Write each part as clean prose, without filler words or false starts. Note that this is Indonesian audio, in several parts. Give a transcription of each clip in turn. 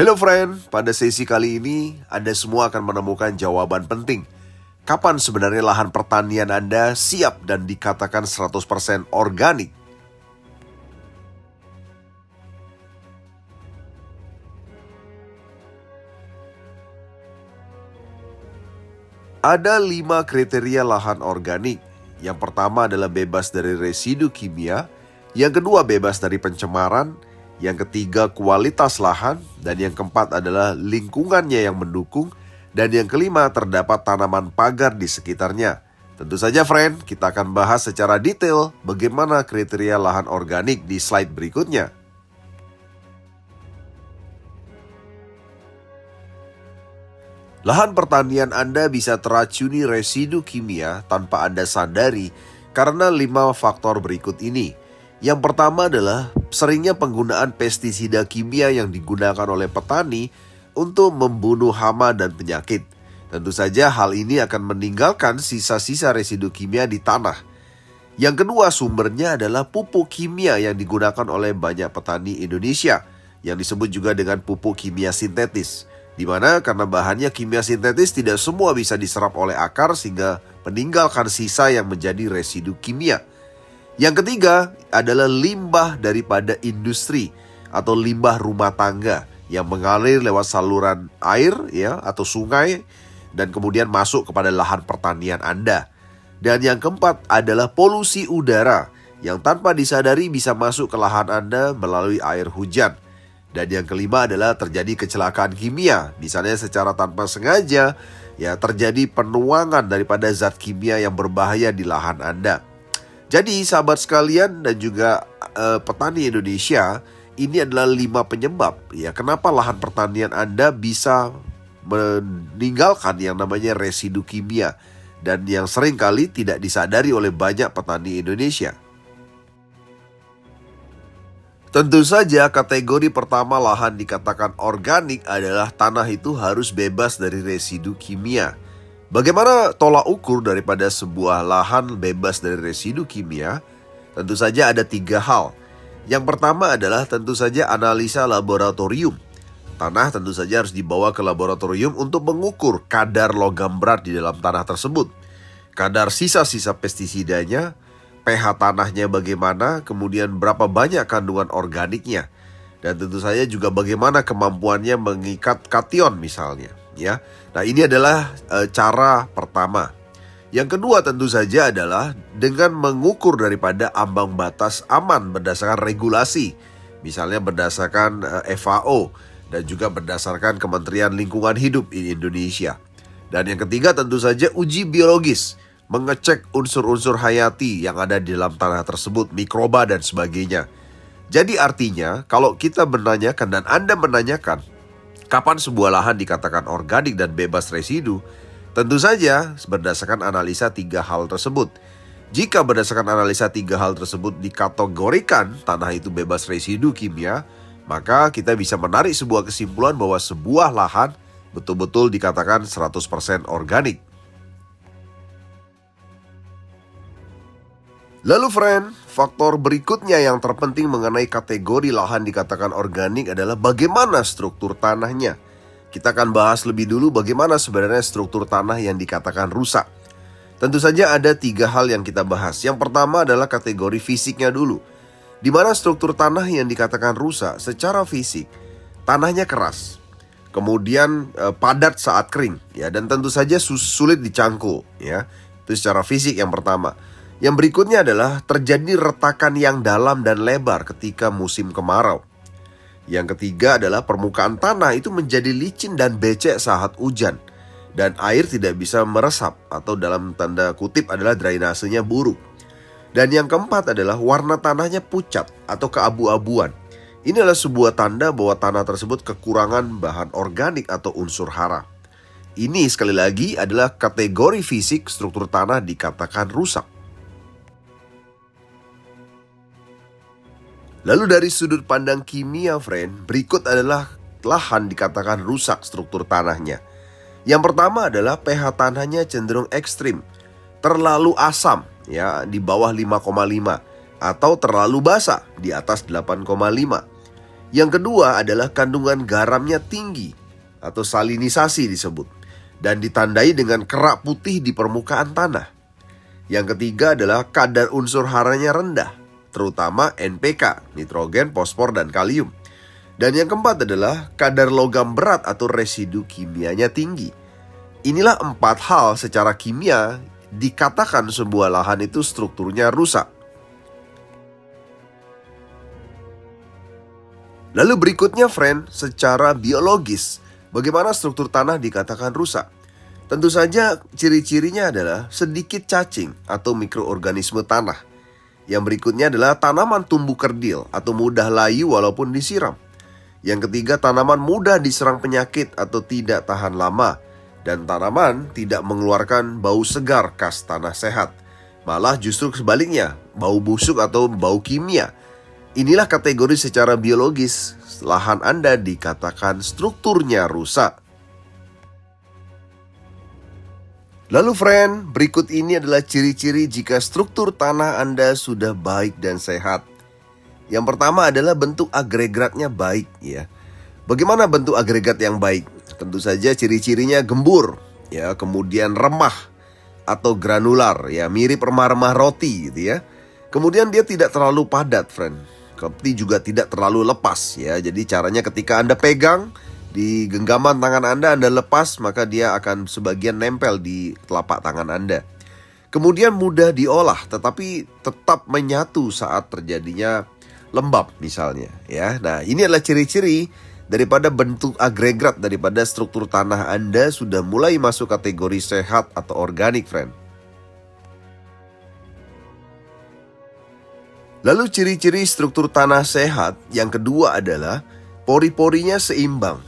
Hello friend, pada sesi kali ini Anda semua akan menemukan jawaban penting. Kapan sebenarnya lahan pertanian Anda siap dan dikatakan 100% organik? Ada 5 kriteria lahan organik. Yang pertama adalah bebas dari residu kimia, yang kedua bebas dari pencemaran, yang ketiga kualitas lahan, dan yang keempat adalah lingkungannya yang mendukung, dan yang kelima terdapat tanaman pagar di sekitarnya. Tentu saja friend, kita akan bahas secara detail bagaimana kriteria lahan organik di slide berikutnya. Lahan pertanian Anda bisa teracuni residu kimia tanpa Anda sadari karena 5 faktor berikut ini. Yang pertama adalah seringnya penggunaan pestisida kimia yang digunakan oleh petani untuk membunuh hama dan penyakit. Tentu saja hal ini akan meninggalkan sisa-sisa residu kimia di tanah. Yang kedua sumbernya adalah pupuk kimia yang digunakan oleh banyak petani Indonesia, yang disebut juga dengan pupuk kimia sintetis. Di mana karena bahannya kimia sintetis tidak semua bisa diserap oleh akar sehingga meninggalkan sisa yang menjadi residu kimia. Yang ketiga adalah limbah daripada industri atau limbah rumah tangga yang mengalir lewat saluran air atau sungai dan kemudian masuk kepada lahan pertanian Anda. Dan yang keempat adalah polusi udara yang tanpa disadari bisa masuk ke lahan Anda melalui air hujan. Dan yang kelima adalah terjadi kecelakaan kimia, misalnya secara tanpa sengaja terjadi penuangan daripada zat kimia yang berbahaya di lahan Anda. Jadi sahabat sekalian dan juga petani Indonesia, ini adalah 5 penyebab kenapa lahan pertanian Anda bisa meninggalkan yang namanya residu kimia dan yang seringkali tidak disadari oleh banyak petani Indonesia. Tentu saja kategori pertama lahan dikatakan organik adalah tanah itu harus bebas dari residu kimia. Bagaimana tolak ukur daripada sebuah lahan bebas dari residu kimia? Tentu saja ada 3 hal. Yang pertama adalah tentu saja analisa laboratorium. Tanah tentu saja harus dibawa ke laboratorium untuk mengukur kadar logam berat di dalam tanah tersebut. Kadar sisa-sisa pestisidanya, pH tanahnya bagaimana, kemudian berapa banyak kandungan organiknya. Dan tentu saja juga bagaimana kemampuannya mengikat kation misalnya. Nah ini adalah cara pertama. Yang kedua tentu saja adalah dengan mengukur daripada ambang batas aman berdasarkan regulasi. Misalnya berdasarkan FAO dan juga berdasarkan Kementerian Lingkungan Hidup di Indonesia. Dan yang ketiga tentu saja uji biologis. Mengecek unsur-unsur hayati yang ada di dalam tanah tersebut, mikroba dan sebagainya. Jadi artinya kalau kita menanyakan dan Anda menanyakan kapan sebuah lahan dikatakan organik dan bebas residu, tentu saja berdasarkan analisa 3 hal tersebut. Jika berdasarkan analisa 3 hal tersebut dikategorikan tanah itu bebas residu kimia, maka kita bisa menarik sebuah kesimpulan bahwa sebuah lahan betul-betul dikatakan 100% organik. Lalu friend, faktor berikutnya yang terpenting mengenai kategori lahan dikatakan organik adalah bagaimana struktur tanahnya. Kita akan bahas lebih dulu bagaimana sebenarnya struktur tanah yang dikatakan rusak. Tentu saja ada 3 hal yang kita bahas. Yang pertama adalah kategori fisiknya dulu. Di mana struktur tanah yang dikatakan rusak secara fisik, tanahnya keras. Kemudian padat saat kering dan tentu saja sulit dicangkul Itu secara fisik yang pertama. Yang berikutnya adalah terjadi retakan yang dalam dan lebar ketika musim kemarau. Yang ketiga adalah permukaan tanah itu menjadi licin dan becek saat hujan. Dan air tidak bisa meresap atau dalam tanda kutip adalah drainasenya buruk. Dan yang keempat adalah warna tanahnya pucat atau keabu-abuan. Ini adalah sebuah tanda bahwa tanah tersebut kekurangan bahan organik atau unsur hara. Ini sekali lagi adalah kategori fisik struktur tanah dikatakan rusak. Lalu dari sudut pandang kimia friend, berikut adalah lahan dikatakan rusak struktur tanahnya. Yang pertama adalah pH tanahnya cenderung ekstrim, terlalu asam di bawah 5,5 atau terlalu basah di atas 8,5. Yang kedua adalah kandungan garamnya tinggi atau salinisasi disebut, dan ditandai dengan kerak putih di permukaan tanah. Yang ketiga adalah kadar unsur haranya rendah, terutama NPK, nitrogen, fosfor, dan kalium. Dan yang keempat adalah kadar logam berat atau residu kimianya tinggi. Inilah 4 hal secara kimia dikatakan sebuah lahan itu strukturnya rusak. Lalu berikutnya friend, secara biologis, bagaimana struktur tanah dikatakan rusak? Tentu saja ciri-cirinya adalah sedikit cacing atau mikroorganisme tanah. Yang berikutnya adalah tanaman tumbuh kerdil atau mudah layu walaupun disiram. Yang ketiga, tanaman mudah diserang penyakit atau tidak tahan lama. Dan tanaman tidak mengeluarkan bau segar khas tanah sehat. Malah justru sebaliknya, bau busuk atau bau kimia. Inilah kategori secara biologis lahan Anda dikatakan strukturnya rusak. Lalu friend, berikut ini adalah ciri-ciri jika struktur tanah Anda sudah baik dan sehat. Yang pertama adalah bentuk agregatnya baik ya. Bagaimana bentuk agregat yang baik? Tentu saja ciri-cirinya gembur ya, kemudian remah atau granular ya, mirip remah-remah roti gitu ya. Kemudian dia tidak terlalu padat friend, tapi juga tidak terlalu lepas ya. Jadi caranya ketika Anda pegang di genggaman tangan Anda lepas, maka dia akan sebagian nempel di telapak tangan Anda. Kemudian mudah diolah tetapi tetap menyatu saat terjadinya lembab misalnya ya. Nah, ini adalah ciri-ciri daripada bentuk agregat daripada struktur tanah Anda sudah mulai masuk kategori sehat atau organik friend. Lalu ciri-ciri struktur tanah sehat yang kedua adalah pori-porinya seimbang.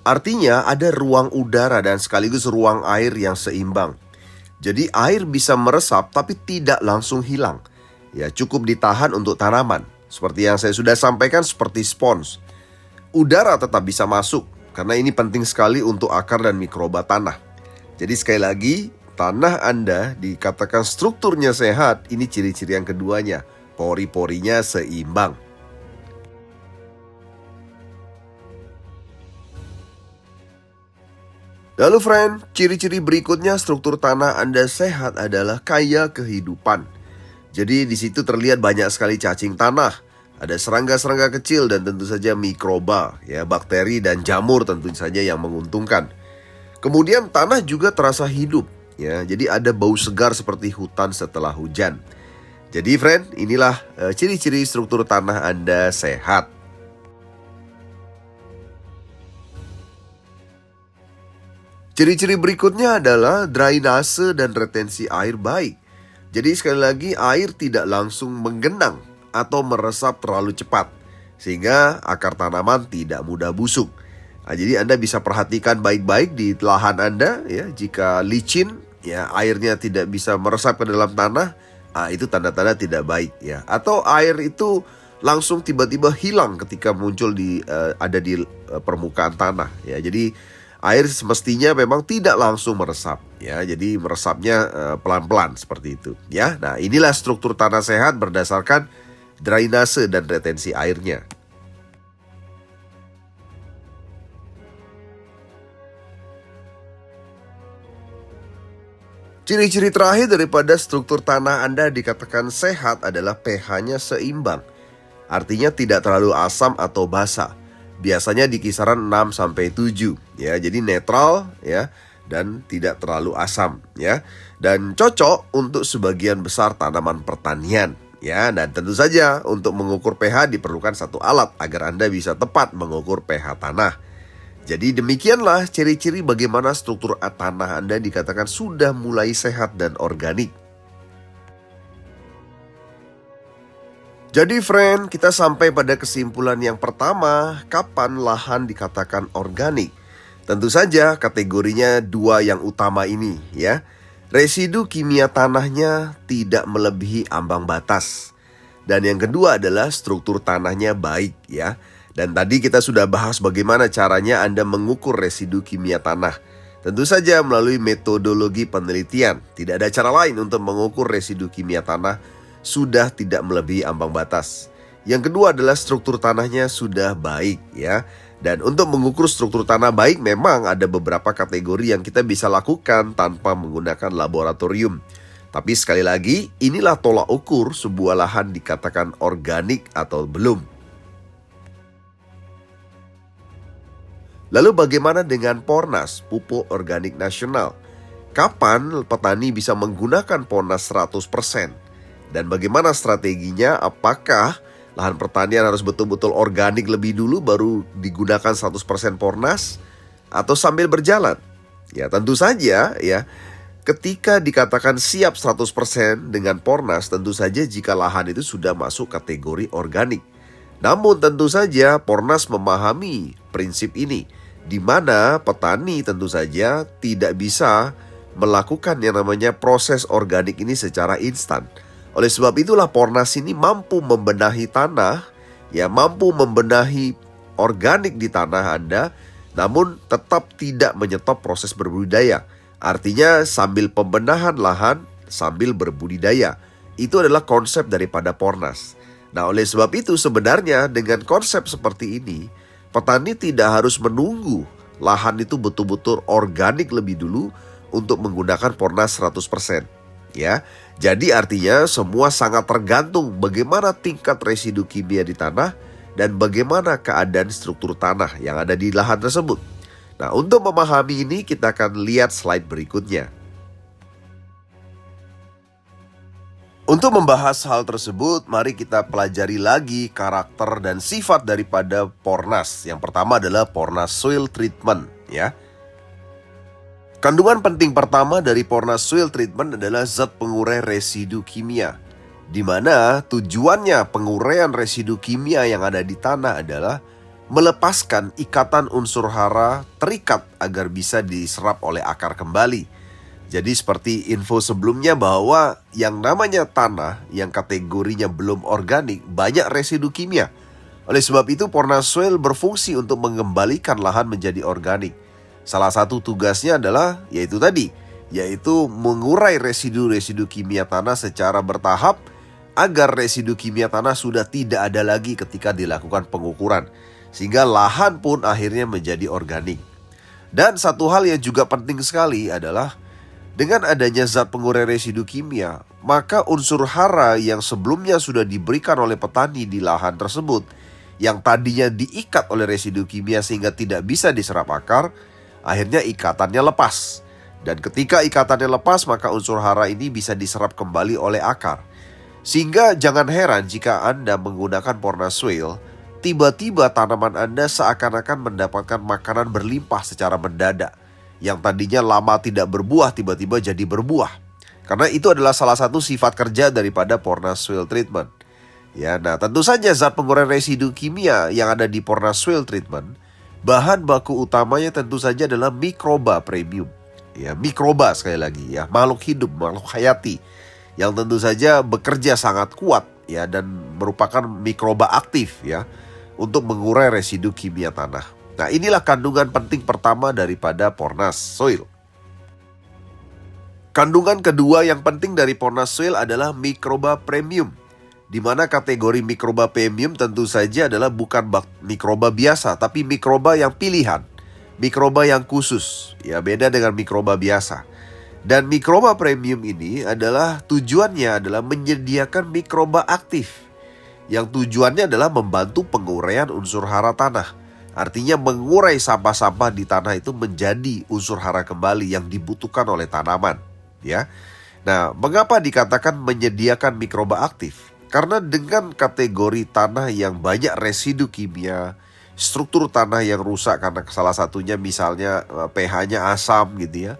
Artinya ada ruang udara dan sekaligus ruang air yang seimbang. Jadi air bisa meresap tapi tidak langsung hilang. Ya, cukup ditahan untuk tanaman. Seperti yang saya sudah sampaikan, seperti spons. Udara tetap bisa masuk karena ini penting sekali untuk akar dan mikroba tanah. Jadi sekali lagi, tanah Anda dikatakan strukturnya sehat. Ini ciri-ciri yang keduanya. Pori-porinya seimbang. Lalu friend, ciri-ciri berikutnya struktur tanah Anda sehat adalah kaya kehidupan. Jadi di situ terlihat banyak sekali cacing tanah, ada serangga-serangga kecil dan tentu saja mikroba, ya, bakteri dan jamur tentu saja yang menguntungkan. Kemudian tanah juga terasa hidup, ya. Jadi ada bau segar seperti hutan setelah hujan. Jadi friend, inilah ciri-ciri struktur tanah Anda sehat. Ciri-ciri berikutnya adalah drainase dan retensi air baik. Jadi sekali lagi, air tidak langsung menggenang atau meresap terlalu cepat, sehingga akar tanaman tidak mudah busuk. Nah, jadi Anda bisa perhatikan baik-baik di lahan Anda ya, jika licin ya, airnya tidak bisa meresap ke dalam tanah, itu tanda-tanda tidak baik ya. Atau air itu langsung tiba-tiba hilang ketika muncul ada di permukaan tanah ya. Jadi air semestinya memang tidak langsung meresap ya. Jadi meresapnya pelan-pelan seperti itu ya. Nah, inilah struktur tanah sehat berdasarkan drainase dan retensi airnya. Ciri-ciri terakhir daripada struktur tanah Anda dikatakan sehat adalah pH-nya seimbang. Artinya tidak terlalu asam atau basa. Biasanya di kisaran 6 sampai 7 ya. Jadi netral ya, dan tidak terlalu asam ya. Dan cocok untuk sebagian besar tanaman pertanian ya. Dan tentu saja untuk mengukur pH diperlukan satu alat agar Anda bisa tepat mengukur pH tanah. Jadi demikianlah ciri-ciri bagaimana struktur tanah Anda dikatakan sudah mulai sehat dan organik. Jadi friend, kita sampai pada kesimpulan yang pertama, kapan lahan dikatakan organik? Tentu saja kategorinya dua yang utama ini ya. Residu kimia tanahnya tidak melebihi ambang batas. Dan yang kedua adalah struktur tanahnya baik ya. Dan tadi kita sudah bahas bagaimana caranya Anda mengukur residu kimia tanah. Tentu saja melalui metodologi penelitian. Tidak ada cara lain untuk mengukur residu kimia tanah sudah tidak melebihi ambang batas. Yang kedua adalah struktur tanahnya sudah baik ya. Dan untuk mengukur struktur tanah baik memang ada beberapa kategori yang kita bisa lakukan tanpa menggunakan laboratorium. Tapi sekali lagi, inilah tolak ukur sebuah lahan dikatakan organik atau belum. Lalu bagaimana dengan Pornas, pupuk organik nasional? Kapan petani bisa menggunakan Pornas 100%? Dan bagaimana strateginya? Apakah lahan pertanian harus betul-betul organik lebih dulu baru digunakan 100% Pornas? Atau sambil berjalan? Ya tentu saja ya. Ketika dikatakan siap 100% dengan Pornas, tentu saja jika lahan itu sudah masuk kategori organik. Namun tentu saja Pornas memahami prinsip ini, di mana petani tentu saja tidak bisa melakukan yang namanya proses organik ini secara instan. Oleh sebab itulah Pornas ini mampu membenahi tanah, ya mampu membenahi organik di tanah Anda, namun tetap tidak menyetop proses berbudidaya. Artinya sambil pembenahan lahan, sambil berbudidaya. Itu adalah konsep daripada Pornas. Nah oleh sebab itu sebenarnya dengan konsep seperti ini, petani tidak harus menunggu lahan itu betul-betul organik lebih dulu untuk menggunakan Pornas 100%. Ya, jadi artinya semua sangat tergantung bagaimana tingkat residu kimia di tanah dan bagaimana keadaan struktur tanah yang ada di lahan tersebut. Nah, untuk memahami ini kita akan lihat slide berikutnya. Untuk membahas hal tersebut, mari kita pelajari lagi karakter dan sifat daripada Pornas. Yang pertama adalah Pornas Soil Treatment, ya. Kandungan penting pertama dari Pornas Soil Treatment adalah zat pengurai residu kimia, di mana tujuannya penguraian residu kimia yang ada di tanah adalah melepaskan ikatan unsur hara terikat agar bisa diserap oleh akar kembali. Jadi seperti info sebelumnya bahwa yang namanya tanah yang kategorinya belum organik banyak residu kimia. Oleh sebab itu Pornas Soil berfungsi untuk mengembalikan lahan menjadi organik. Salah satu tugasnya adalah yaitu mengurai residu-residu kimia tanah secara bertahap agar residu kimia tanah sudah tidak ada lagi ketika dilakukan pengukuran. Sehingga lahan pun akhirnya menjadi organik. Dan satu hal yang juga penting sekali adalah dengan adanya zat pengurai residu kimia, maka unsur hara yang sebelumnya sudah diberikan oleh petani di lahan tersebut, yang tadinya diikat oleh residu kimia sehingga tidak bisa diserap akar, akhirnya ikatannya lepas. Dan ketika ikatannya lepas, maka unsur hara ini bisa diserap kembali oleh akar. Sehingga jangan heran jika Anda menggunakan Pornas Soil, tiba-tiba tanaman Anda seakan-akan mendapatkan makanan berlimpah secara mendadak. Yang tadinya lama tidak berbuah, tiba-tiba jadi berbuah. Karena itu adalah salah satu sifat kerja daripada Pornas Soil Treatment. Ya, nah tentu saja zat pengurai residu kimia yang ada di Pornas Soil Treatment, bahan baku utamanya tentu saja adalah mikroba premium. Ya, mikroba sekali lagi ya, makhluk hidup, makhluk hayati yang tentu saja bekerja sangat kuat ya dan merupakan mikroba aktif ya untuk mengurai residu kimia tanah. Nah, inilah kandungan penting pertama daripada Pornas Soil. Kandungan kedua yang penting dari Pornas Soil adalah mikroba premium, di mana kategori mikroba premium tentu saja adalah bukan mikroba biasa, tapi mikroba yang pilihan, mikroba yang khusus, ya beda dengan mikroba biasa. Dan mikroba premium ini adalah tujuannya adalah menyediakan mikroba aktif, yang tujuannya adalah membantu penguraian unsur hara tanah. Artinya mengurai sampah-sampah di tanah itu menjadi unsur hara kembali yang dibutuhkan oleh tanaman, ya. Nah, mengapa dikatakan menyediakan mikroba aktif? Karena dengan kategori tanah yang banyak residu kimia, struktur tanah yang rusak karena salah satunya misalnya pH-nya asam gitu ya.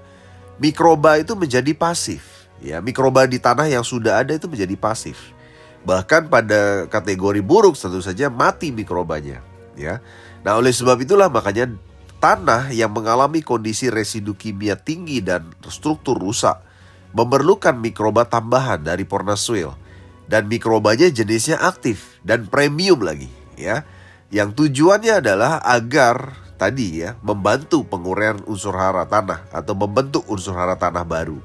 Mikroba itu menjadi pasif, ya. Mikroba di tanah yang sudah ada itu menjadi pasif. Bahkan pada kategori buruk tentu saja mati mikrobanya, ya. Nah, oleh sebab itulah makanya tanah yang mengalami kondisi residu kimia tinggi dan struktur rusak memerlukan mikroba tambahan dari Pornas Soil. Dan mikrobanya jenisnya aktif dan premium lagi, ya. Yang tujuannya adalah agar membantu penguraian unsur hara tanah atau membentuk unsur hara tanah baru.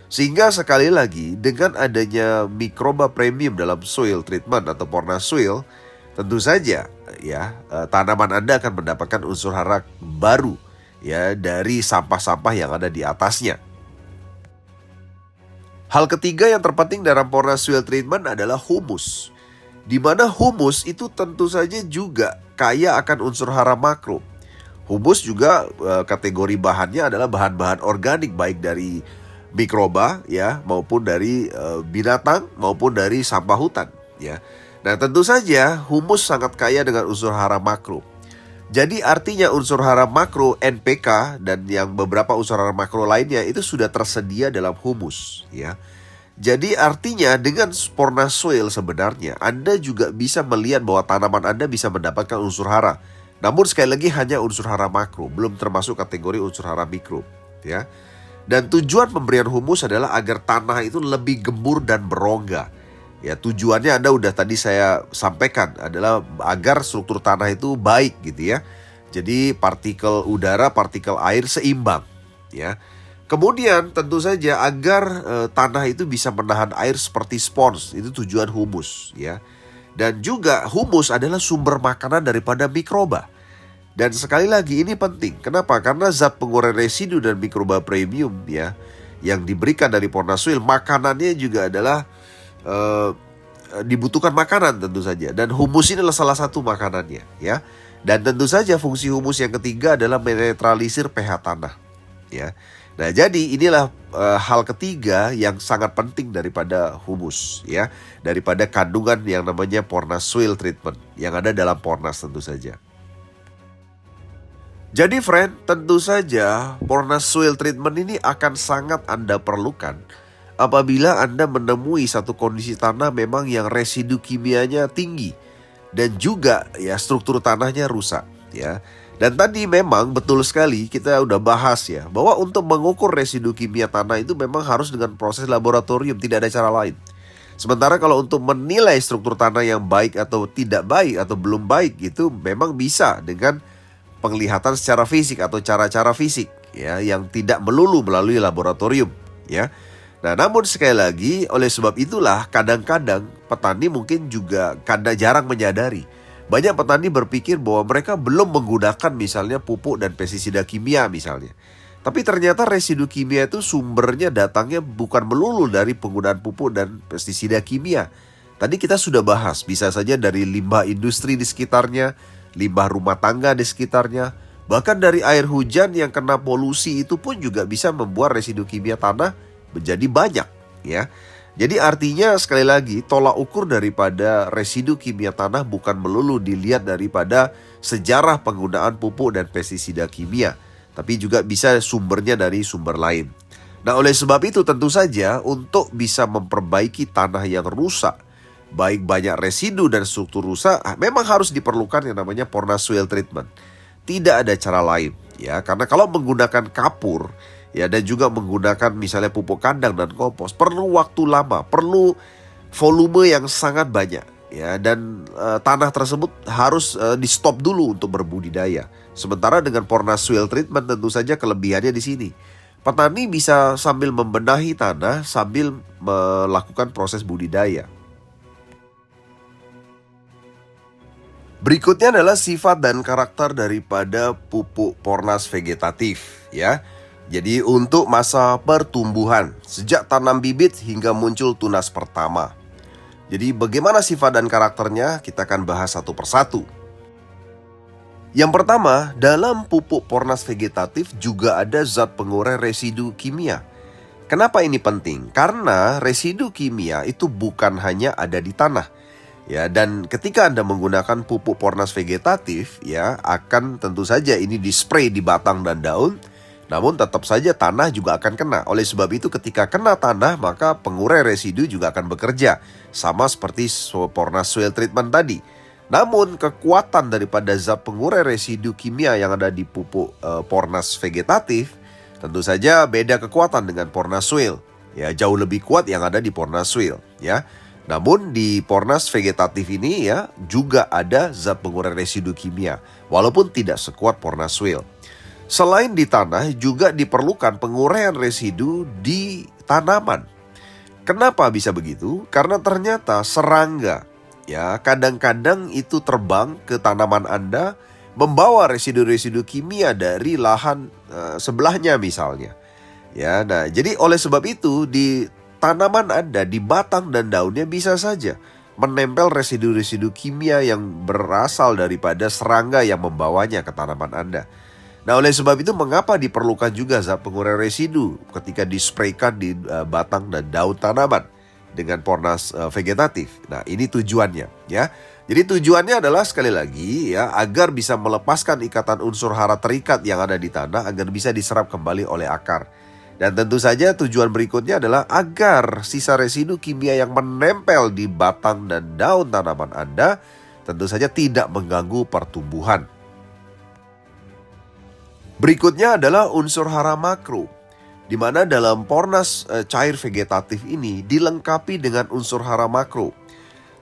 Sehingga sekali lagi dengan adanya mikroba premium dalam soil treatment atau Porna Soil, tentu saja ya tanaman Anda akan mendapatkan unsur hara baru ya dari sampah-sampah yang ada di atasnya. Hal ketiga yang terpenting dalam Porna Soil treatment adalah humus. Di mana humus itu tentu saja juga kaya akan unsur hara makro. Humus juga kategori bahannya adalah bahan-bahan organik baik dari mikroba ya maupun dari binatang maupun dari sampah hutan ya. Nah, tentu saja humus sangat kaya dengan unsur hara makro. Jadi artinya unsur hara makro NPK dan yang beberapa unsur hara makro lainnya itu sudah tersedia dalam humus ya. Jadi artinya dengan Porna Soil sebenarnya Anda juga bisa melihat bahwa tanaman Anda bisa mendapatkan unsur hara. Namun sekali lagi hanya unsur hara makro, belum termasuk kategori unsur hara mikro, ya. Dan tujuan pemberian humus adalah agar tanah itu lebih gembur dan berongga. Ya, tujuannya Anda udah tadi saya sampaikan adalah agar struktur tanah itu baik gitu ya. Jadi partikel udara, partikel air seimbang, ya. Kemudian tentu saja agar tanah itu bisa menahan air seperti spons, itu tujuan humus, ya. Dan juga humus adalah sumber makanan daripada mikroba. Dan sekali lagi ini penting. Kenapa? Karena zat pengurai residu dan mikroba premium ya yang diberikan dari Porna Soil, makanannya juga adalah dibutuhkan makanan tentu saja. Dan humus ini adalah salah satu makanannya ya. Dan tentu saja fungsi humus yang ketiga adalah menetralisir pH tanah ya. Nah, jadi inilah hal ketiga yang sangat penting daripada humus ya, daripada kandungan yang namanya Porna Soil treatment yang ada dalam Pornas tentu saja. Jadi friend, tentu saja Porna Soil treatment ini akan sangat Anda perlukan apabila Anda menemui satu kondisi tanah memang yang residu kimianya tinggi dan juga ya struktur tanahnya rusak ya. Dan tadi memang betul sekali kita udah bahas ya bahwa untuk mengukur residu kimia tanah itu memang harus dengan proses laboratorium, tidak ada cara lain. Sementara kalau untuk menilai struktur tanah yang baik atau tidak baik atau belum baik itu memang bisa dengan penglihatan secara fisik atau cara-cara fisik ya yang tidak melulu melalui laboratorium ya. Nah, namun sekali lagi oleh sebab itulah kadang-kadang petani mungkin juga jarang menyadari. Banyak petani berpikir bahwa mereka belum menggunakan misalnya pupuk dan pestisida kimia misalnya. Tapi ternyata residu kimia itu sumbernya datangnya bukan melulu dari penggunaan pupuk dan pestisida kimia. Tadi kita sudah bahas, bisa saja dari limbah industri di sekitarnya, limbah rumah tangga di sekitarnya, bahkan dari air hujan yang kena polusi itu pun juga bisa membuat residu kimia tanah menjadi banyak ya. Jadi artinya sekali lagi tolak ukur daripada residu kimia tanah bukan melulu dilihat daripada sejarah penggunaan pupuk dan pestisida kimia, tapi juga bisa sumbernya dari sumber lain. Nah, oleh sebab itu tentu saja untuk bisa memperbaiki tanah yang rusak, baik banyak residu dan struktur rusak, memang harus diperlukan yang namanya Porna Soil treatment. Tidak ada cara lain ya, karena kalau menggunakan kapur ya dan juga menggunakan misalnya pupuk kandang dan kompos perlu waktu lama, perlu volume yang sangat banyak ya, dan tanah tersebut harus di stop dulu untuk berbudidaya. Sementara dengan Porna Soil treatment tentu saja kelebihannya di sini. Petani bisa sambil membenahi tanah sambil melakukan proses budidaya. Berikutnya adalah sifat dan karakter daripada pupuk Pornas vegetatif ya. Jadi untuk masa pertumbuhan, sejak tanam bibit hingga muncul tunas pertama. Jadi bagaimana sifat dan karakternya kita akan bahas satu persatu. Yang pertama, dalam pupuk Pornas vegetatif juga ada zat pengurai residu kimia. Kenapa ini penting? Karena residu kimia itu bukan hanya ada di tanah. Ya, dan ketika Anda menggunakan pupuk Pornas vegetatif ya akan tentu saja ini di-spray di batang dan daun. Namun tetap saja tanah juga akan kena. Oleh sebab itu ketika kena tanah maka pengurai residu juga akan bekerja. Sama seperti Porna Soil treatment tadi. Namun kekuatan daripada zat pengurai residu kimia yang ada di pupuk Pornas vegetatif tentu saja beda kekuatan dengan Porna Soil. Ya, jauh lebih kuat yang ada di Porna Soil ya. Namun di Pornas vegetatif ini ya juga ada zat pengurai residu kimia walaupun tidak sekuat Porna Soil. Selain di tanah juga diperlukan penguraian residu di tanaman. Kenapa bisa begitu? Karena ternyata serangga ya kadang-kadang itu terbang ke tanaman Anda membawa residu-residu kimia dari lahan sebelahnya misalnya. Ya, nah jadi oleh sebab itu di tanaman Anda, di batang dan daunnya bisa saja menempel residu-residu kimia yang berasal daripada serangga yang membawanya ke tanaman Anda. Nah, oleh sebab itu mengapa diperlukan juga zat pengurai residu ketika dispraykan di batang dan daun tanaman dengan pornas vegetatif. Nah, ini tujuannya ya. Jadi tujuannya adalah sekali lagi ya agar bisa melepaskan ikatan unsur hara terikat yang ada di tanah agar bisa diserap kembali oleh akar. Dan tentu saja tujuan berikutnya adalah agar sisa residu kimia yang menempel di batang dan daun tanaman Anda tentu saja tidak mengganggu pertumbuhan. Berikutnya adalah unsur hara makro, di mana dalam pornas cair vegetatif ini dilengkapi dengan unsur hara makro.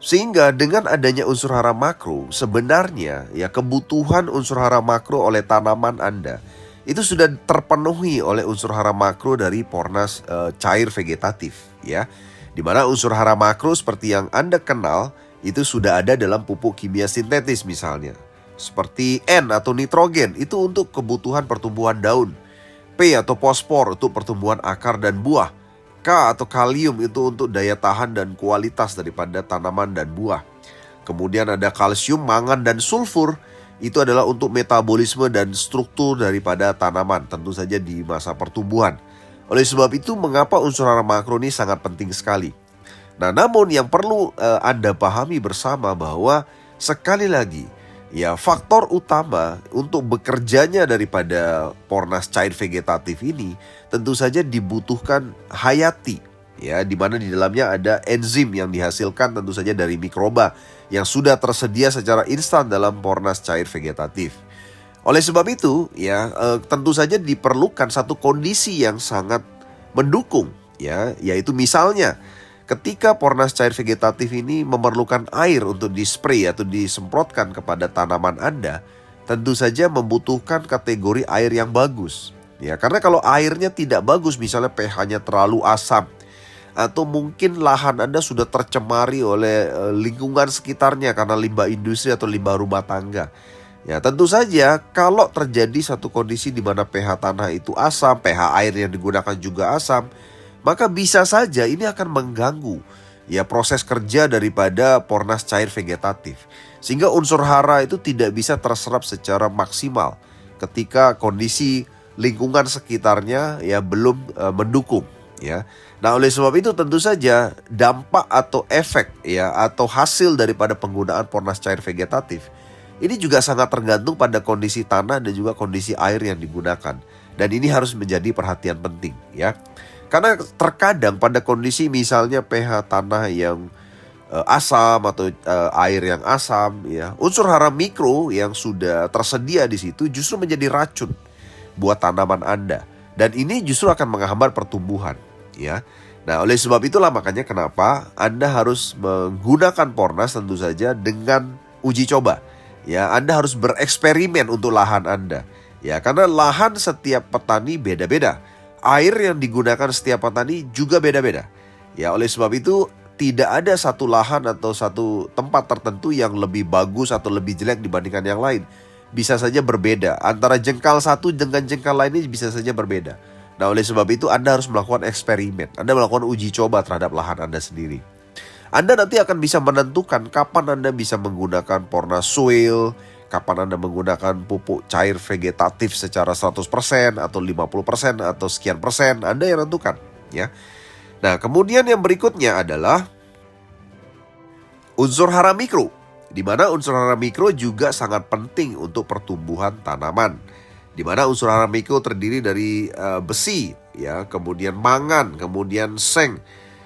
Sehingga dengan adanya unsur hara makro, sebenarnya ya kebutuhan unsur hara makro oleh tanaman Anda itu sudah terpenuhi oleh unsur hara makro dari pornas cair vegetatif ya. Di mana unsur hara makro seperti yang Anda kenal itu sudah ada dalam pupuk kimia sintetis misalnya. Seperti N atau nitrogen itu untuk kebutuhan pertumbuhan daun. P atau fosfor untuk pertumbuhan akar dan buah. K atau kalium itu untuk daya tahan dan kualitas daripada tanaman dan buah. Kemudian ada kalsium, mangan, dan sulfur. Itu adalah untuk metabolisme dan struktur daripada tanaman, tentu saja di masa pertumbuhan. Oleh sebab itu mengapa unsur hara makro ini sangat penting sekali. Nah, namun yang perlu Anda pahami bersama bahwa sekali lagi ya faktor utama untuk bekerjanya daripada pornas cair vegetatif ini tentu saja dibutuhkan hayati ya, di mana di dalamnya ada enzim yang dihasilkan tentu saja dari mikroba yang sudah tersedia secara instan dalam pornas cair vegetatif. Oleh sebab itu ya tentu saja diperlukan satu kondisi yang sangat mendukung ya, yaitu misalnya ketika pornas cair vegetatif ini memerlukan air untuk dispray atau disemprotkan kepada tanaman Anda, tentu saja membutuhkan kategori air yang bagus. Ya, karena kalau airnya tidak bagus, misalnya pH-nya terlalu asam, atau mungkin lahan Anda sudah tercemari oleh lingkungan sekitarnya karena limbah industri atau limbah rumah tangga. Ya, tentu saja kalau terjadi satu kondisi di mana pH tanah itu asam, pH air yang digunakan juga asam, maka bisa saja ini akan mengganggu ya proses kerja daripada pornas cair vegetatif. Sehingga unsur hara itu tidak bisa terserap secara maksimal ketika kondisi lingkungan sekitarnya ya belum mendukung ya. Nah, oleh sebab itu tentu saja dampak atau efek ya atau hasil daripada penggunaan pornas cair vegetatif ini juga sangat tergantung pada kondisi tanah dan juga kondisi air yang digunakan. Dan ini harus menjadi perhatian penting ya. Karena terkadang pada kondisi misalnya pH tanah yang asam atau air yang asam ya, unsur hara mikro yang sudah tersedia di situ justru menjadi racun buat tanaman Anda, dan ini justru akan menghambat pertumbuhan ya. Nah, oleh sebab itulah makanya kenapa Anda harus menggunakan pornas tentu saja dengan uji coba. Ya, Anda harus bereksperimen untuk lahan Anda. Ya, karena lahan setiap petani beda-beda. Air yang digunakan setiap petani juga beda-beda. Ya, oleh sebab itu tidak ada satu lahan atau satu tempat tertentu yang lebih bagus atau lebih jelek dibandingkan yang lain. Bisa saja berbeda. Antara jengkal satu dengan jengkal lain ini bisa saja berbeda. Nah, oleh sebab itu Anda harus melakukan eksperimen. Anda melakukan uji coba terhadap lahan Anda sendiri. Anda nanti akan bisa menentukan kapan Anda bisa menggunakan pornas soil, kapan Anda menggunakan pupuk cair vegetatif secara 100% atau 50% atau sekian persen, Anda yang tentukan ya. Nah, kemudian yang berikutnya adalah unsur hara mikro, di mana unsur hara mikro juga sangat penting untuk pertumbuhan tanaman. Di mana unsur hara mikro terdiri dari besi ya, kemudian mangan, kemudian seng,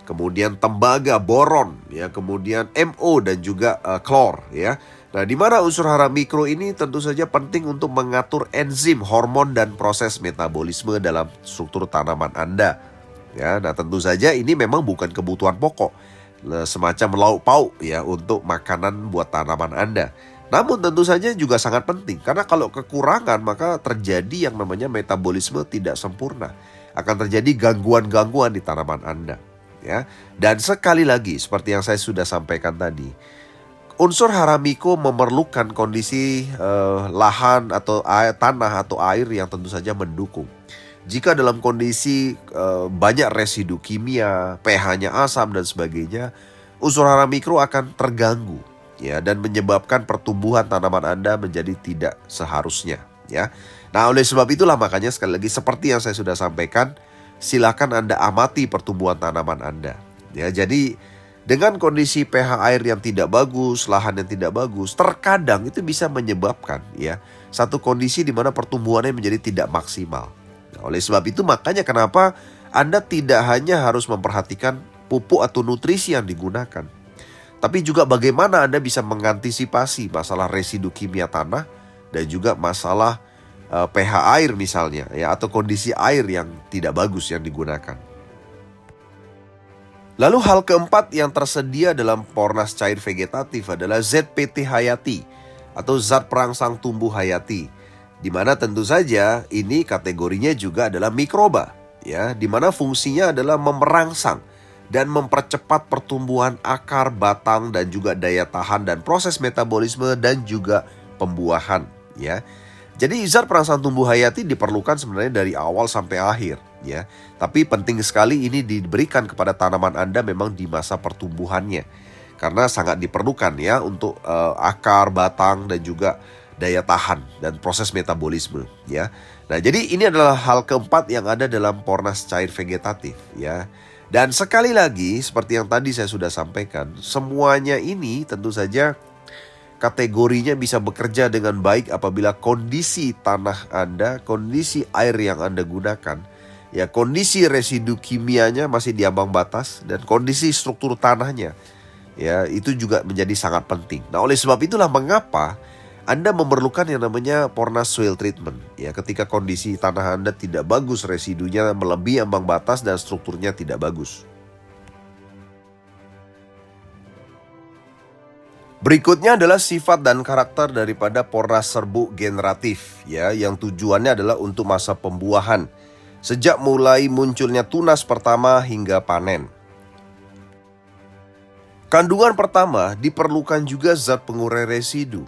kemudian tembaga, boron, ya, kemudian MO dan juga klor, ya. Nah, di mana unsur hara mikro ini tentu saja penting untuk mengatur enzim, hormon, dan proses metabolisme dalam struktur tanaman Anda. Ya, nah tentu saja ini memang bukan kebutuhan pokok, semacam lauk pauk ya untuk makanan buat tanaman Anda. Namun tentu saja juga sangat penting, karena kalau kekurangan maka terjadi yang namanya metabolisme tidak sempurna. akan terjadi gangguan-gangguan di tanaman Anda. Ya, dan sekali lagi seperti yang saya sudah sampaikan tadi, unsur haramiko memerlukan kondisi lahan atau tanah atau air yang tentu saja mendukung. Jika dalam kondisi banyak residu kimia, pH-nya asam dan sebagainya, unsur hara mikro akan terganggu ya dan menyebabkan pertumbuhan tanaman Anda menjadi tidak seharusnya ya. Nah, oleh sebab itulah makanya sekali lagi seperti yang saya sudah sampaikan, silakan Anda amati pertumbuhan tanaman Anda. Ya, jadi dengan kondisi pH air yang tidak bagus, lahan yang tidak bagus, terkadang itu bisa menyebabkan ya satu kondisi di mana pertumbuhannya menjadi tidak maksimal. Nah, oleh sebab itu makanya kenapa Anda tidak hanya harus memperhatikan pupuk atau nutrisi yang digunakan, tapi juga bagaimana Anda bisa mengantisipasi masalah residu kimia tanah dan juga masalah pH air misalnya ya, atau kondisi air yang tidak bagus yang digunakan. Lalu hal keempat yang tersedia dalam pornas cair vegetatif adalah ZPT hayati atau zat perangsang tumbuh hayati, di mana tentu saja ini kategorinya juga adalah mikroba ya, di mana fungsinya adalah memerangsang dan mempercepat pertumbuhan akar, batang dan juga daya tahan dan proses metabolisme dan juga pembuahan ya. Jadi zat perangsang tumbuh hayati diperlukan sebenarnya dari awal sampai akhir ya. Tapi penting sekali ini diberikan kepada tanaman Anda memang di masa pertumbuhannya. Karena sangat diperlukan ya untuk akar, batang dan juga daya tahan dan proses metabolisme ya. Nah, jadi ini adalah hal keempat yang ada dalam pornas cair vegetatif ya. Dan sekali lagi seperti yang tadi saya sudah sampaikan, semuanya ini tentu saja kategorinya bisa bekerja dengan baik apabila kondisi tanah Anda, kondisi air yang Anda gunakan, ya kondisi residu kimianya masih di ambang batas dan kondisi struktur tanahnya, ya itu juga menjadi sangat penting. Nah, oleh sebab itulah mengapa Anda memerlukan yang namanya pornas soil treatment, ya ketika kondisi tanah Anda tidak bagus, residunya melebihi ambang batas dan strukturnya tidak bagus. Berikutnya adalah sifat dan karakter daripada pornas serbuk generatif ya, yang tujuannya adalah untuk masa pembuahan sejak mulai munculnya tunas pertama hingga panen. Kandungan pertama diperlukan juga zat pengurai residu.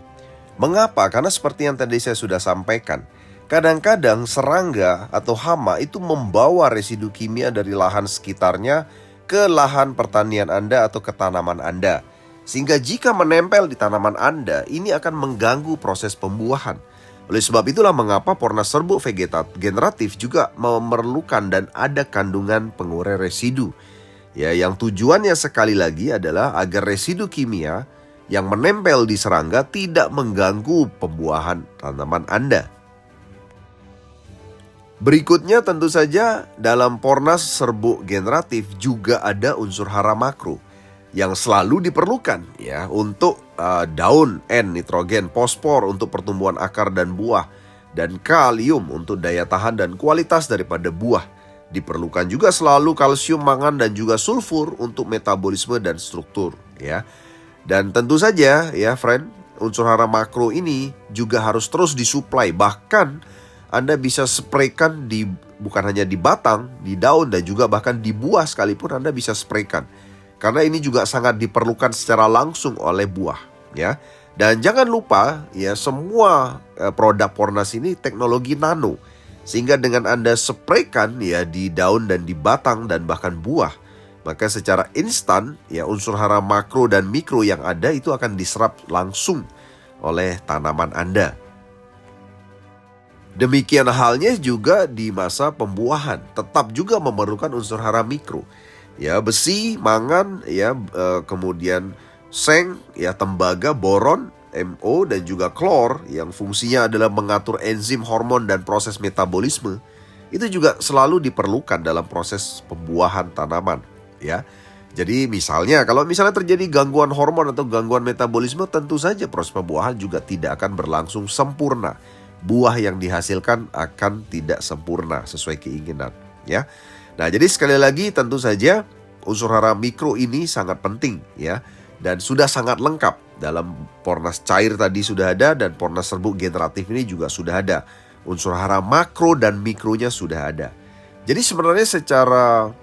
Mengapa? Karena seperti yang tadi saya sudah sampaikan, kadang-kadang serangga atau hama itu membawa residu kimia dari lahan sekitarnya ke lahan pertanian Anda atau ke tanaman Anda. Sehingga jika menempel di tanaman Anda, ini akan mengganggu proses pembuahan. Oleh sebab itulah mengapa pornas serbuk generatif juga memerlukan dan ada kandungan pengurai residu. Ya, yang tujuannya sekali lagi adalah agar residu kimia yang menempel di serangga tidak mengganggu pembuahan tanaman Anda. Berikutnya tentu saja dalam pornas serbuk generatif juga ada unsur hara makro yang selalu diperlukan ya untuk daun, N, nitrogen, fosfor untuk pertumbuhan akar dan buah, dan kalium untuk daya tahan dan kualitas daripada buah. Diperlukan juga selalu kalsium, mangan dan juga sulfur untuk metabolisme dan struktur ya. Dan tentu saja ya friend, unsur hara makro ini juga harus terus disuplai. Bahkan Anda bisa spraykan bukan hanya di batang, di daun dan juga bahkan di buah sekalipun Anda bisa spraykan. Karena ini juga sangat diperlukan secara langsung oleh buah ya. Dan jangan lupa ya, semua produk pornas ini teknologi nano. Sehingga dengan Anda spraykan ya di daun dan di batang dan bahkan buah, maka secara instan ya unsur hara makro dan mikro yang ada itu akan diserap langsung oleh tanaman Anda. Demikian halnya juga di masa pembuahan, tetap juga memerlukan unsur hara mikro. Ya, besi, mangan, ya kemudian seng, ya tembaga, boron, MO dan juga klor yang fungsinya adalah mengatur enzim, hormon dan proses metabolisme. Itu juga selalu diperlukan dalam proses pembuahan tanaman, ya. Jadi misalnya kalau terjadi gangguan hormon atau gangguan metabolisme, tentu saja proses pembuahan juga tidak akan berlangsung sempurna. Buah yang dihasilkan akan tidak sempurna sesuai keinginan, ya. Nah, jadi sekali lagi tentu saja unsur hara mikro ini sangat penting ya, dan sudah sangat lengkap dalam pornas cair tadi sudah ada, dan pornas serbuk generatif ini juga sudah ada. Unsur hara makro dan mikronya sudah ada. Jadi sebenarnya secara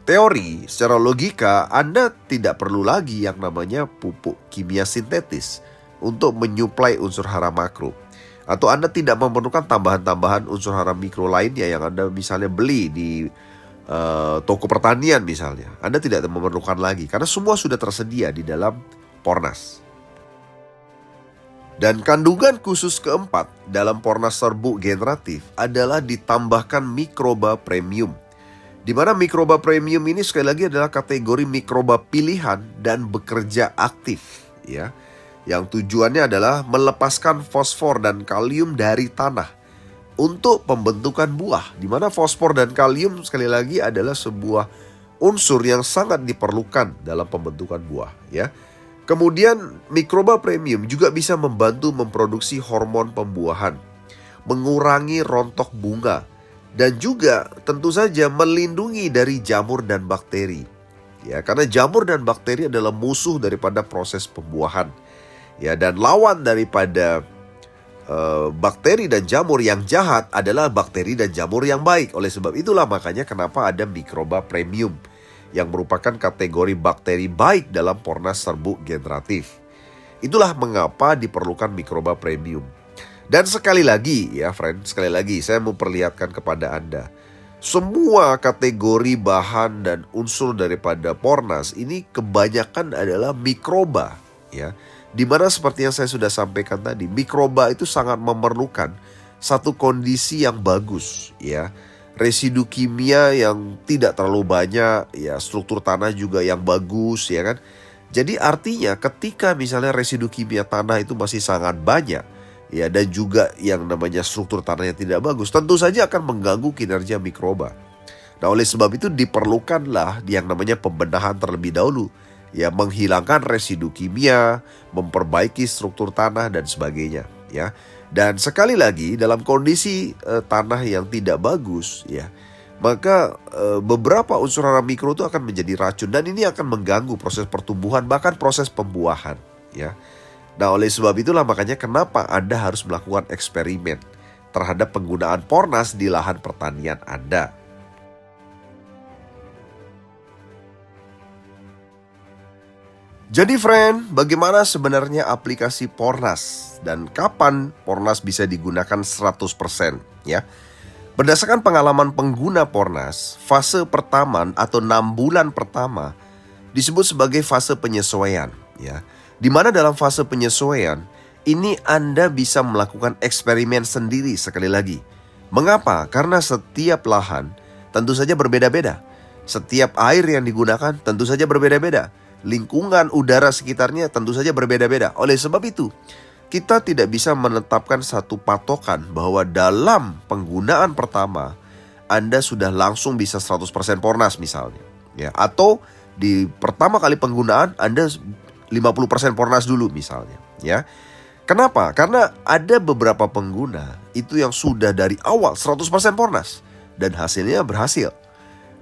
teori, secara logika, Anda tidak perlu lagi yang namanya pupuk kimia sintetis untuk menyuplai unsur hara makro. Atau Anda tidak memerlukan tambahan-tambahan unsur hara mikro lainnya yang Anda misalnya beli di toko pertanian misalnya. Anda tidak memerlukan lagi karena semua sudah tersedia di dalam Pornas. Dan kandungan khusus keempat dalam Pornas serbuk generatif adalah ditambahkan mikroba premium. Di mana mikroba premium ini sekali lagi adalah kategori mikroba pilihan dan bekerja aktif, ya. Yang tujuannya adalah melepaskan fosfor dan kalium dari tanah untuk pembentukan buah. Di mana fosfor dan kalium sekali lagi adalah sebuah unsur yang sangat diperlukan dalam pembentukan buah, ya. Kemudian mikroba premium juga bisa membantu memproduksi hormon pembuahan, mengurangi rontok bunga, dan juga tentu saja melindungi dari jamur dan bakteri. Ya, karena jamur dan bakteri adalah musuh daripada proses pembuahan. Ya, dan lawan daripada bakteri dan jamur yang jahat adalah bakteri dan jamur yang baik. Oleh sebab itulah makanya kenapa ada mikroba premium yang merupakan kategori bakteri baik dalam Pornas serbuk generatif. Itulah mengapa diperlukan mikroba premium. Dan sekali lagi ya friend, sekali lagi saya mau perlihatkan kepada Anda. Semua kategori bahan dan unsur daripada Pornas ini kebanyakan adalah mikroba, ya. Dimana seperti yang saya sudah sampaikan tadi, mikroba itu sangat memerlukan satu kondisi yang bagus, ya. Residu kimia yang tidak terlalu banyak, ya, struktur tanah juga yang bagus, ya kan. Jadi artinya ketika misalnya residu kimia tanah itu masih sangat banyak, ya, dan juga yang namanya struktur tanahnya tidak bagus, tentu saja akan mengganggu kinerja mikroba. Nah, oleh sebab itu diperlukanlah yang namanya pembenahan terlebih dahulu, ya, menghilangkan residu kimia, memperbaiki struktur tanah dan sebagainya, ya. Dan sekali lagi dalam kondisi tanah yang tidak bagus, ya, maka beberapa unsur hara mikro itu akan menjadi racun dan ini akan mengganggu proses pertumbuhan bahkan proses pembuahan, ya. Nah, oleh sebab itulah makanya kenapa Anda harus melakukan eksperimen terhadap penggunaan Pornas di lahan pertanian Anda. Jadi friend, bagaimana sebenarnya aplikasi Pornas dan kapan Pornas bisa digunakan 100%, ya? Berdasarkan pengalaman pengguna Pornas, fase pertama atau 6 bulan pertama disebut sebagai fase penyesuaian, ya. Di mana dalam fase penyesuaian ini Anda bisa melakukan eksperimen sendiri sekali lagi. Mengapa? Karena setiap lahan tentu saja berbeda-beda. Setiap air yang digunakan tentu saja berbeda-beda. Lingkungan udara sekitarnya tentu saja berbeda-beda. Oleh sebab itu, kita tidak bisa menetapkan satu patokan bahwa dalam penggunaan pertama Anda sudah langsung bisa 100% Pornas misalnya, ya, atau di pertama kali penggunaan Anda 50% Pornas dulu misalnya, ya. Kenapa? Karena ada beberapa pengguna itu yang sudah dari awal 100% Pornas dan hasilnya berhasil.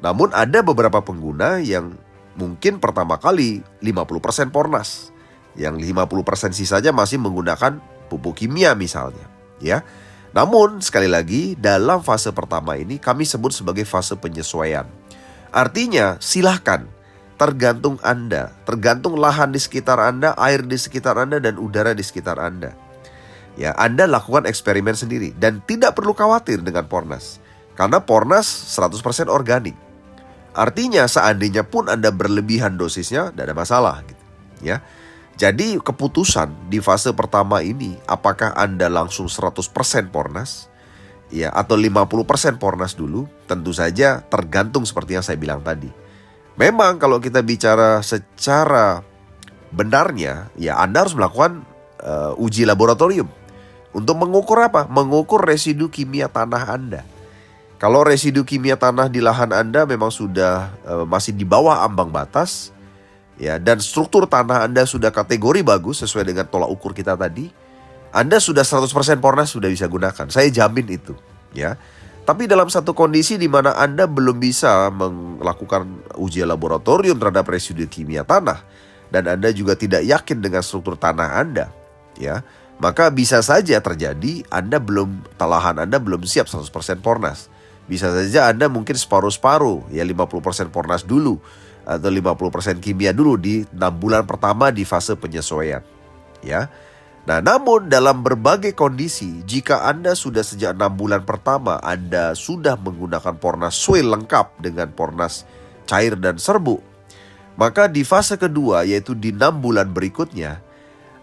Namun ada beberapa pengguna yang mungkin pertama kali 50% Pornas, yang 50% sisanya masih menggunakan pupuk kimia misalnya, ya. Namun sekali lagi dalam fase pertama ini kami sebut sebagai fase penyesuaian. Artinya silahkan, tergantung Anda, tergantung lahan di sekitar Anda, air di sekitar Anda dan udara di sekitar Anda. Ya, Anda lakukan eksperimen sendiri dan tidak perlu khawatir dengan Pornas. Karena Pornas 100% organik. Artinya seandainya pun Anda berlebihan dosisnya, tidak ada masalah, gitu, ya. Jadi keputusan di fase pertama ini, apakah Anda langsung 100% Pornas, ya, atau 50% Pornas dulu, tentu saja tergantung seperti yang saya bilang tadi. Memang kalau kita bicara secara benarnya, ya Anda harus melakukan uji laboratorium. Untuk mengukur apa? Mengukur residu kimia tanah Anda. Kalau residu kimia tanah di lahan Anda memang sudah masih di bawah ambang batas, ya, dan struktur tanah Anda sudah kategori bagus sesuai dengan tolak ukur kita tadi, Anda sudah 100% Pornas sudah bisa gunakan. Saya jamin itu, ya. Tapi dalam satu kondisi di mana Anda belum bisa melakukan uji laboratorium terhadap residu kimia tanah dan Anda juga tidak yakin dengan struktur tanah Anda, ya, maka bisa saja terjadi lahan Anda belum siap 100% Pornas. Bisa saja Anda mungkin separuh-separuh, ya 50% Pornas dulu atau 50% kimia dulu di 6 bulan pertama di fase penyesuaian, ya. Nah, namun dalam berbagai kondisi, jika Anda sudah sejak 6 bulan pertama Anda sudah menggunakan Pornas Swale lengkap dengan Pornas cair dan serbuk, maka di fase kedua yaitu di 6 bulan berikutnya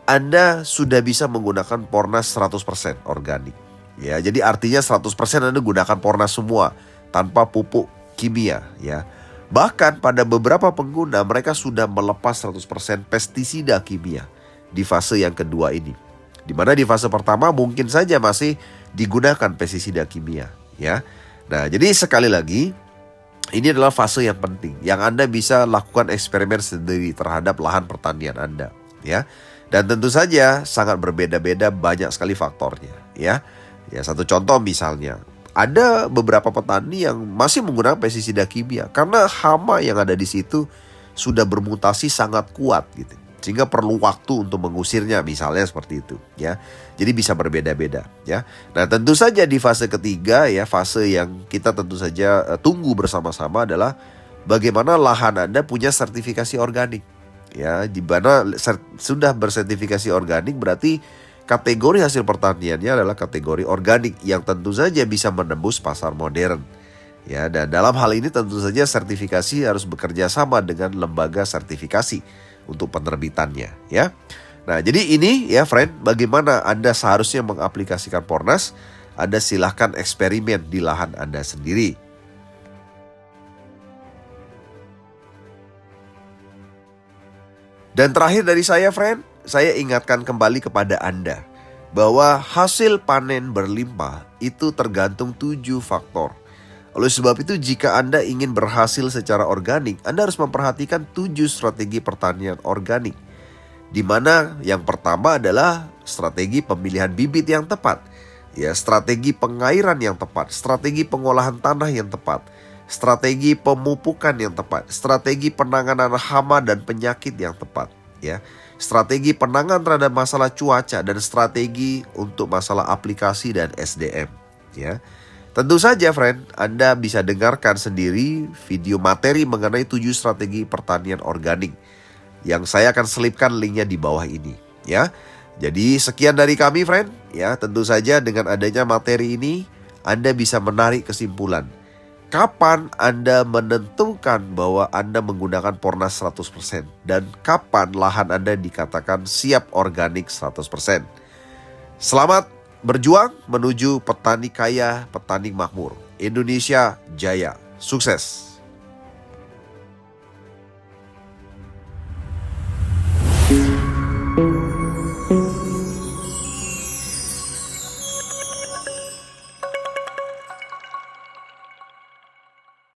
Anda sudah bisa menggunakan Pornas 100% organik. Ya, jadi artinya 100% Anda gunakan Pornas semua tanpa pupuk kimia, ya. Bahkan pada beberapa pengguna mereka sudah melepas 100% pestisida kimia di fase yang kedua ini. Di mana di fase pertama mungkin saja masih digunakan pestisida kimia, ya. Nah, jadi sekali lagi ini adalah fase yang penting yang Anda bisa lakukan eksperimen sendiri terhadap lahan pertanian Anda, ya. Dan tentu saja sangat berbeda-beda, banyak sekali faktornya, ya. Ya, satu contoh misalnya, ada beberapa petani yang masih menggunakan pestisida kimia karena hama yang ada di situ sudah bermutasi sangat kuat gitu. Sehingga perlu waktu untuk mengusirnya, misalnya seperti itu, ya. Jadi bisa berbeda-beda, ya. Nah, tentu saja di fase ketiga, ya, fase yang kita tentu saja tunggu bersama-sama adalah bagaimana lahan Anda punya sertifikasi organik. Ya, di mana sudah bersertifikasi organik berarti kategori hasil pertaniannya adalah kategori organik yang tentu saja bisa menembus pasar modern. Ya, dan dalam hal ini tentu saja sertifikasi harus bekerja sama dengan lembaga sertifikasi untuk penerbitannya, ya. Nah, jadi ini ya friend, bagaimana Anda seharusnya mengaplikasikan Pornas. Anda silahkan eksperimen di lahan Anda sendiri. Dan terakhir dari saya friend, saya ingatkan kembali kepada Anda bahwa hasil panen berlimpah itu tergantung 7 faktor. Oleh sebab itu jika Anda ingin berhasil secara organik, Anda harus memperhatikan 7 strategi pertanian organik. Di mana yang pertama adalah strategi pemilihan bibit yang tepat, ya, strategi pengairan yang tepat, strategi pengolahan tanah yang tepat, strategi pemupukan yang tepat, strategi penanganan hama dan penyakit yang tepat, ya. Strategi penanganan terhadap masalah cuaca dan strategi untuk masalah aplikasi dan SDM, ya. Tentu saja friend, Anda bisa dengarkan sendiri video materi mengenai 7 strategi pertanian organik yang saya akan selipkan linknya di bawah ini, ya. Jadi sekian dari kami friend, ya. Tentu saja dengan adanya materi ini Anda bisa menarik kesimpulan kapan Anda menentukan bahwa Anda menggunakan Pornas 100% dan kapan lahan Anda dikatakan siap organik 100%. Selamat berjuang menuju petani kaya, petani makmur. Indonesia jaya. Sukses.